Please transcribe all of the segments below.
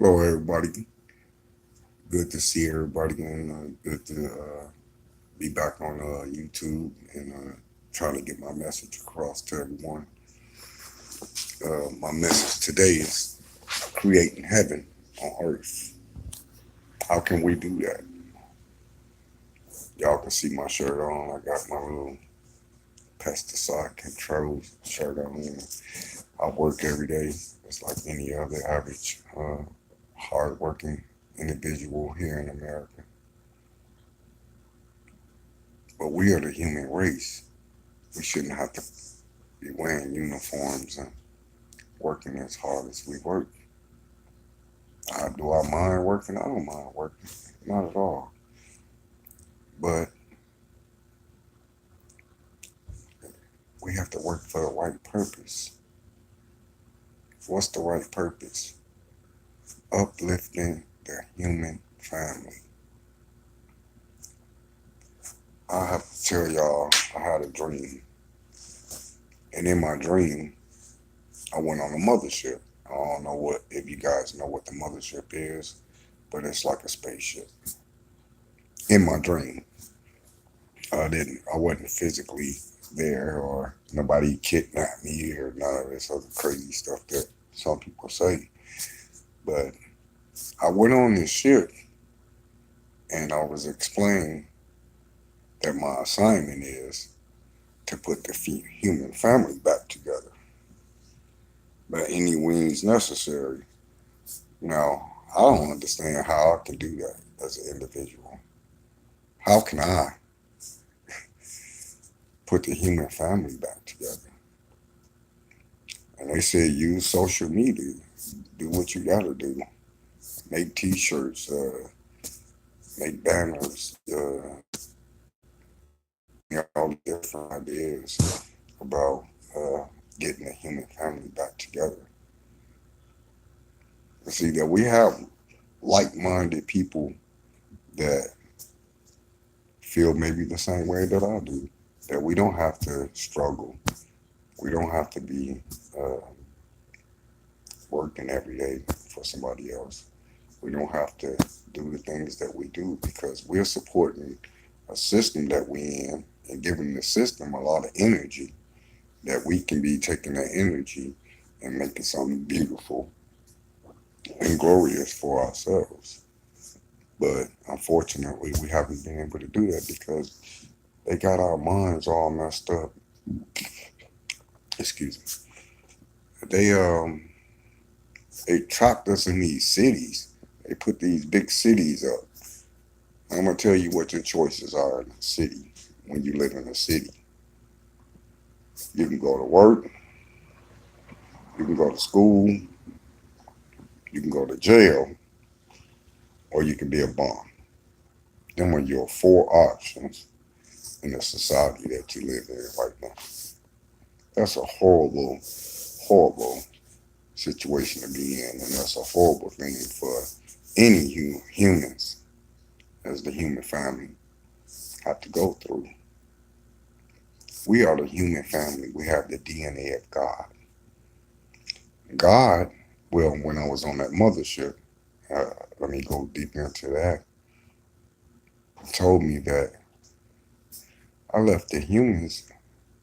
Hello, everybody. Good to see everybody, and good to be back on YouTube and trying to get my message across to everyone. My message today is creating heaven on earth. How can we do that? Y'all can see my shirt on. I got my little pesticide control shirt on. I work every day. It's like any other average, hardworking individual here in America. But we are the human race. We shouldn't have to be wearing uniforms and working as hard as we work. Do I mind working? I don't mind working, not at all. But we have to work for the right purpose. What's the right purpose? Uplifting the human family. I have to tell y'all, I had a dream. And in my dream, I went on a mothership. I don't know what, if you guys know what the mothership is, but it's like a spaceship. In my dream, I wasn't physically there, or nobody kidnapped me, or none of this other crazy stuff that some people say. But I went on this ship, and I was explained that my assignment is to put the human family back together by any means necessary. Now, I don't understand how I can do that as an individual. How can I put the human family back together? And they said use social media, do what you gotta do, make T-shirts, make banners, all the different ideas about getting the human family back together. And see that we have like-minded people that feel maybe the same way that I do. That we don't have to struggle. We don't have to be uh, working every day for somebody else. We don't have to do the things that we do because we're supporting a system that we in and giving the system a lot of energy that we can be taking that energy and making something beautiful and glorious for ourselves. But unfortunately, we haven't been able to do that because they got our minds all messed up. Excuse me. They trapped us in these cities. They put these big cities up. I'm gonna tell you what your choices are in a city when you live in a city. You can go to work, you can go to school, you can go to jail, or you can be a bum. Them are your four options in the society that you live in right now. That's a horrible, horrible situation to be in, and that's a horrible thing for any humans as the human family have to go through. We are the human family. We have the DNA of God. God, well, when I was on that mothership, uh, let me go deep into that, told me that I left the humans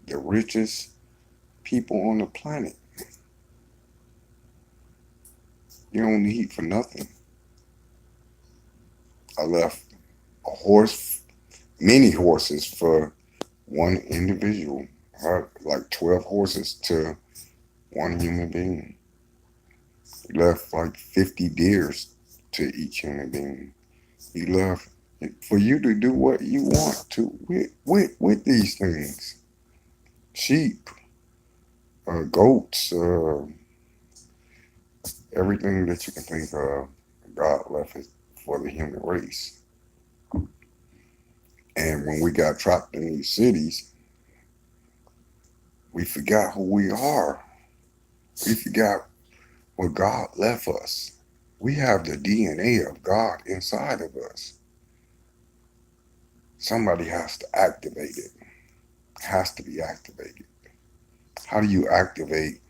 the richest people on the planet. You don't need for nothing. I left a horse, many horses for one individual. I had like 12 horses to one human being. He left like 50 deers to each human being. He left for you to do what you want to with these things. Sheep, goats, everything that you can think of, God left it for the human race. And when we got trapped in these cities, we forgot who we are. We forgot what God left us. We have the DNA of God inside of us. Somebody has to activate it. It has to be activated. How do you activate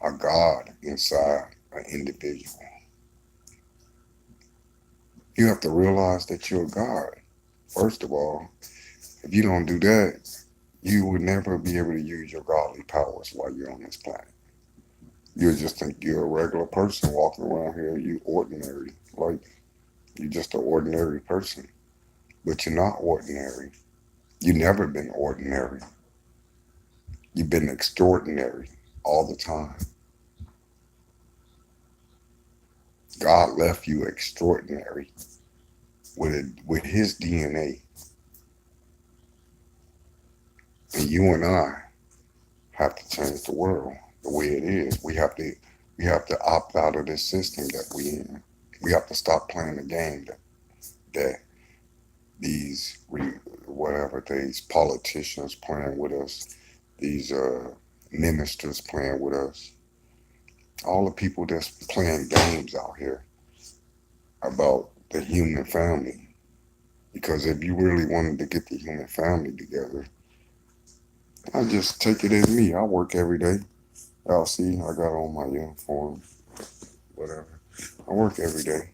a God inside an individual? You have to realize that you're God. First of all, if you don't do that, you would never be able to use your godly powers while you're on this planet. You'll just think you're a regular person walking around here, you ordinary. Like, you're just an ordinary person. But you're not ordinary. You've never been ordinary. You've been extraordinary all the time. God left you extraordinary with his DNA. And you and I have to change the world the way it is. We have to opt out of this system that we in. We have to stop playing the game that these whatever these politicians playing with us, these ministers playing with us, all the people that's playing games out here about the human family. Because if you really wanted to get the human family together, I just take it as me. I work every day. Y'all see, I got on my uniform, whatever. I work every day.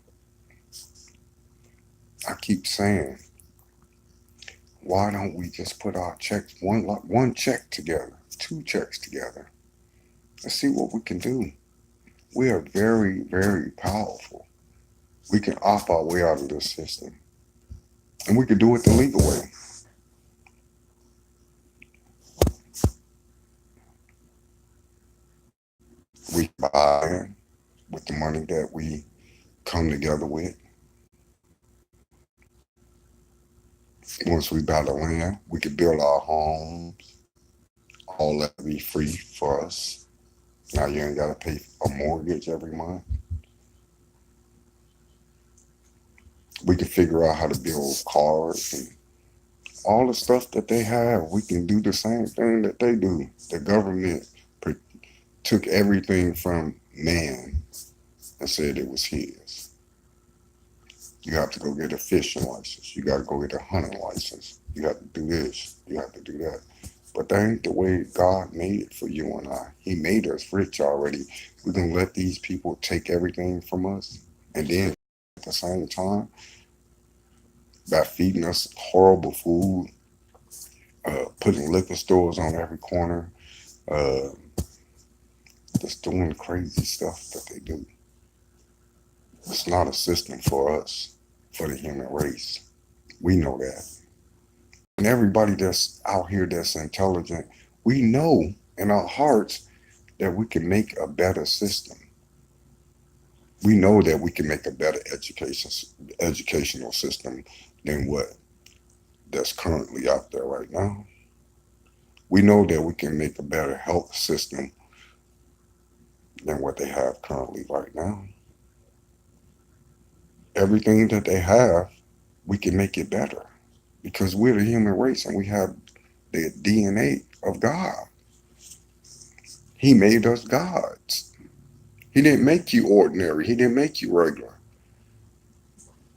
I keep saying, why don't we just put our checks, one check together, two checks together? Let's see what we can do. We are very, very powerful. We can opt our way out of this system. And we can do it the legal way. We buy with the money that we come together with. Once we buy the land, we can build our homes. All that be free for us. Now you ain't got to pay a mortgage every month. We can figure out how to build cars and all the stuff that they have. We can do the same thing that they do. The government took everything from man and said it was his. You have to go get a fishing license. You got to go get a hunting license. You have to do this. You have to do that. But that ain't the way God made it for you and I. He made us rich already. We're going to let these people take everything from us. And then at the same time, by feeding us horrible food, putting liquor stores on every corner, uh, just doing crazy stuff that they do. It's not a system for us, for the human race. We know that. And everybody that's out here that's intelligent, we know in our hearts that we can make a better system. We know that we can make a better educational system than what that's currently out there right now. We know that we can make a better health system than what they have currently right now. Everything that they have, we can make it better because we're the human race and we have the DNA of God. He made us gods. He didn't make you ordinary. He didn't make you regular.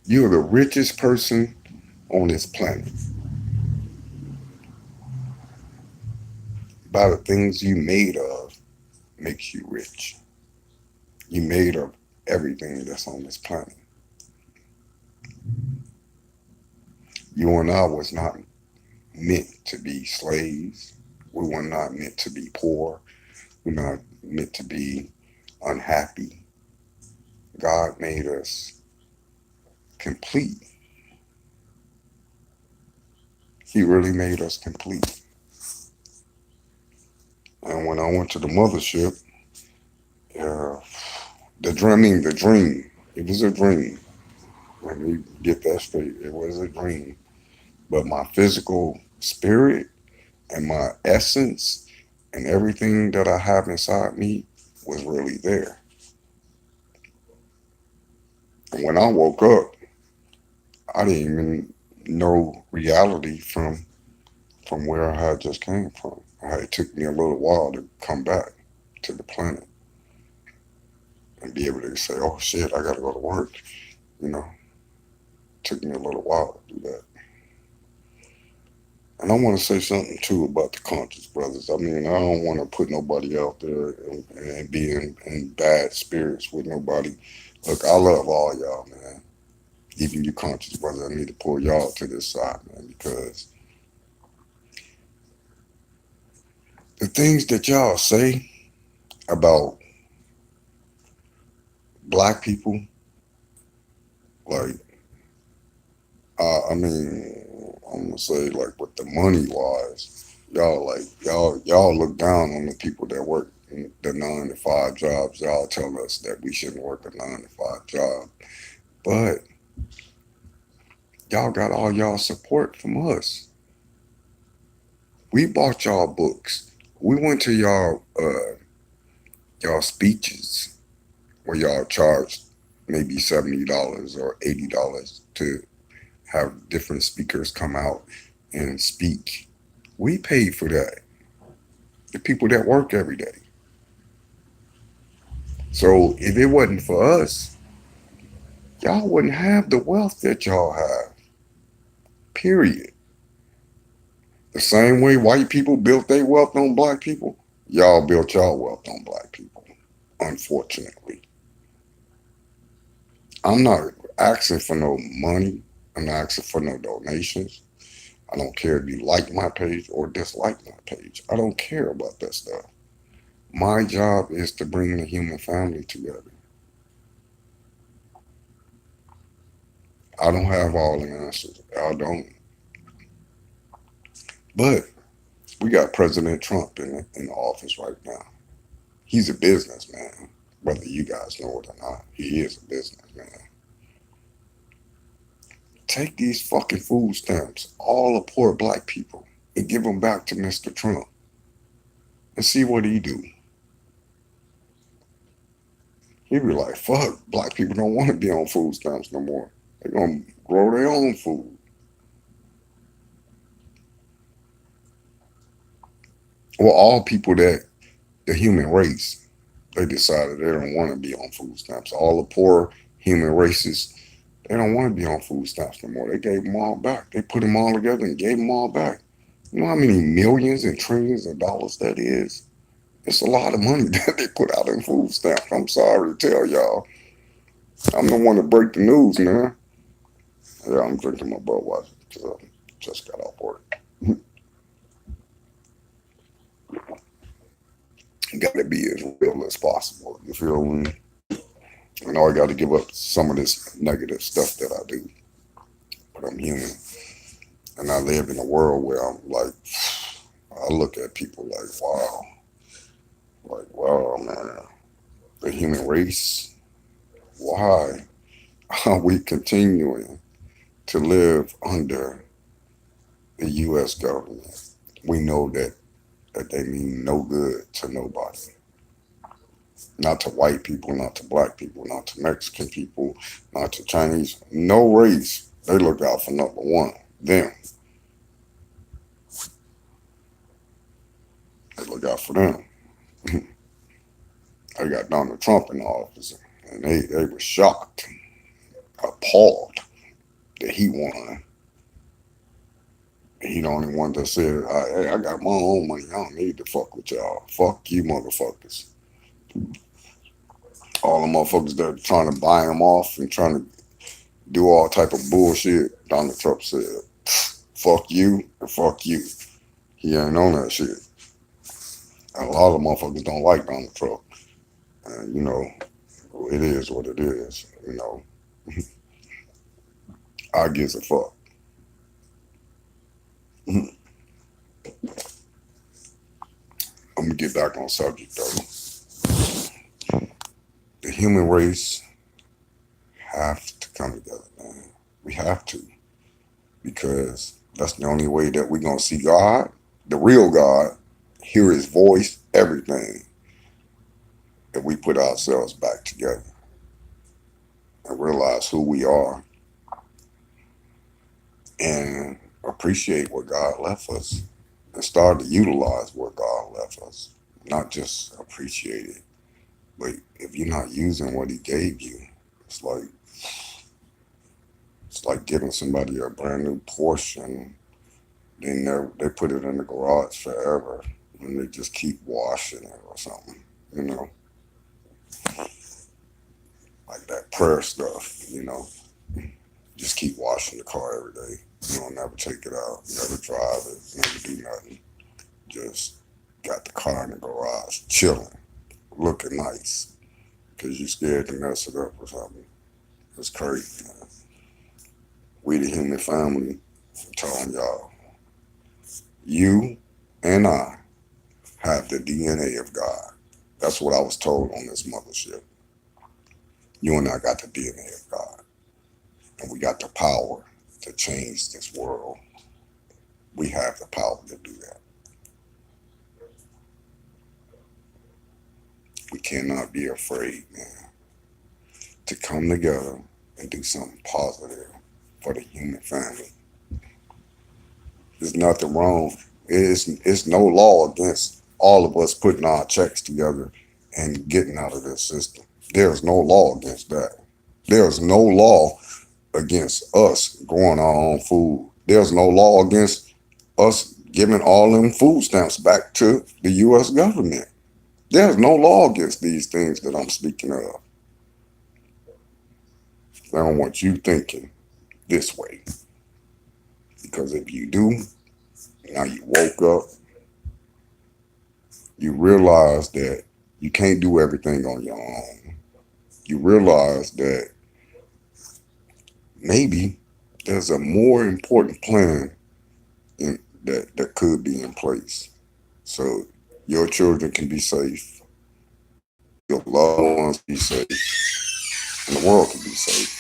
You're the richest person on this planet by the things you made of makes you rich. You made of everything that's on this planet. You and I was not meant to be slaves. We were not meant to be poor. We're not meant to be unhappy. God made us complete. He really made us complete. And when I went to the mothership, uh, the dream, it was a dream. Let me get that straight. It was a dream. But my physical spirit and my essence and everything that I have inside me was really there. And when I woke up, I didn't even know reality from where I had just came from. It took me a little while to come back to the planet and be able to say, "Oh shit, I gotta go to work." You know, it took me a little while to do that. And I want to say something too about the conscious brothers. I mean, I don't want to put nobody out there and be in bad spirits with nobody. Look, I love all y'all, man. Even you conscious brothers, I need to pull y'all to this side, man, because the things that y'all say about black people, like, I mean, I'm gonna say like with the money wise, y'all look down on the people that work the 9 to 5 jobs. Y'all tell us that we shouldn't work a 9 to 5 job, but y'all got all y'all support from us. We bought y'all books. We went to y'all speeches where y'all charged maybe $70 or $80 to have different speakers come out and speak. We paid for that. The people that work every day. So if it wasn't for us, y'all wouldn't have the wealth that y'all have. Period. The same way white people built their wealth on black people, y'all built y'all wealth on black people. Unfortunately, I'm not asking for no money. I'm not asking for no donations. I don't care if you like my page or dislike my page. I don't care about that stuff. My job is to bring the human family together. I don't have all the answers. I don't. But we got President Trump in the office right now. He's a businessman, whether you guys know it or not. He is a businessman. Take these fucking food stamps, all the poor black people, and give them back to Mr. Trump and see what he do. He be like, fuck, black people don't want to be on food stamps no more. They're going to grow their own food. Well, all people that, the human race, they decided they don't want to be on food stamps. All the poor human races, they don't want to be on food stamps no more. They gave them all back. They put them all together and gave them all back. You know how many millions and trillions of dollars that is? It's a lot of money that they put out in food stamps. I'm sorry to tell y'all. I'm the one to break the news, man. Yeah, I'm drinking my Budweiser because I just got off work. Got to be as real as possible. You feel me? I know I got to give up some of this negative stuff that I do, but I'm human. And I live in a world where I'm like, I look at people like, wow, man, the human race, why are we continuing to live under the U.S. government? We know that they mean no good to nobody. Not to white people, not to black people, not to Mexican people, not to Chinese. No race. They look out for number one. Them. They look out for them. They got Donald Trump in office, and they were shocked, appalled that he won. He the only one that said, hey, I got my own money. I don't need to fuck with y'all. Fuck you motherfuckers. All the motherfuckers that are trying to buy him off and trying to do all type of bullshit, Donald Trump said, fuck you and fuck you. He ain't on that shit. And a lot of motherfuckers don't like Donald Trump. And, it is what it is. I gives a fuck. I'm gonna get back on subject though. The human race have to come together, man. We have to. Because that's the only way that we're gonna see God, the real God, hear his voice, everything, if we put ourselves back together and realize who we are and appreciate what God left us and start to utilize what God left us. Not just appreciate it, but if you're not using what he gave you, it's like giving somebody a brand new Porsche and then they put it in the garage forever and they just keep washing it or something, like that prayer stuff. Just keep washing the car every day. You don't never take it out, never drive it, never do nothing. Just got the car in the garage, chilling, looking nice, because you scared to mess it up or something. It's crazy, man. We the human family, I'm telling y'all, you and I have the DNA of God. That's what I was told on this mothership. You and I got the DNA of God, and we got the power to change this world. We have the power to do that. We cannot be afraid, man, to come together and do something positive for the human family. There's nothing wrong. It's no law against all of us putting our checks together and getting out of this system. There's no law against that. There's no law against us growing our own food. There's no law against us giving all them food stamps back to the U.S. government. There's no law against these things that I'm speaking of. I don't want you thinking this way, because if you do, now you woke up, you realize that you can't do everything on your own. You realize that maybe there's a more important plan that could be in place. So your children can be safe, your loved ones be safe, and the world can be safe.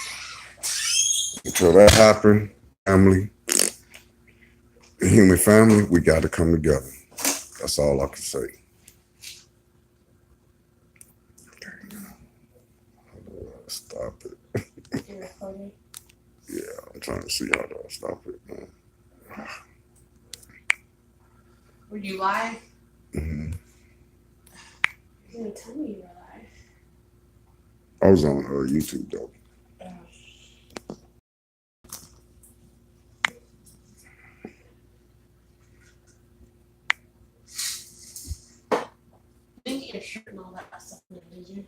Until that happens, family, the human family, we got to come together. That's all I can say. Stop it. You're recording? Yeah, I'm trying to see how to stop it, man. Were you live? Hmm. You didn't tell me you were live. I was on YouTube though. You didn't get your shirt and all that stuff, did you?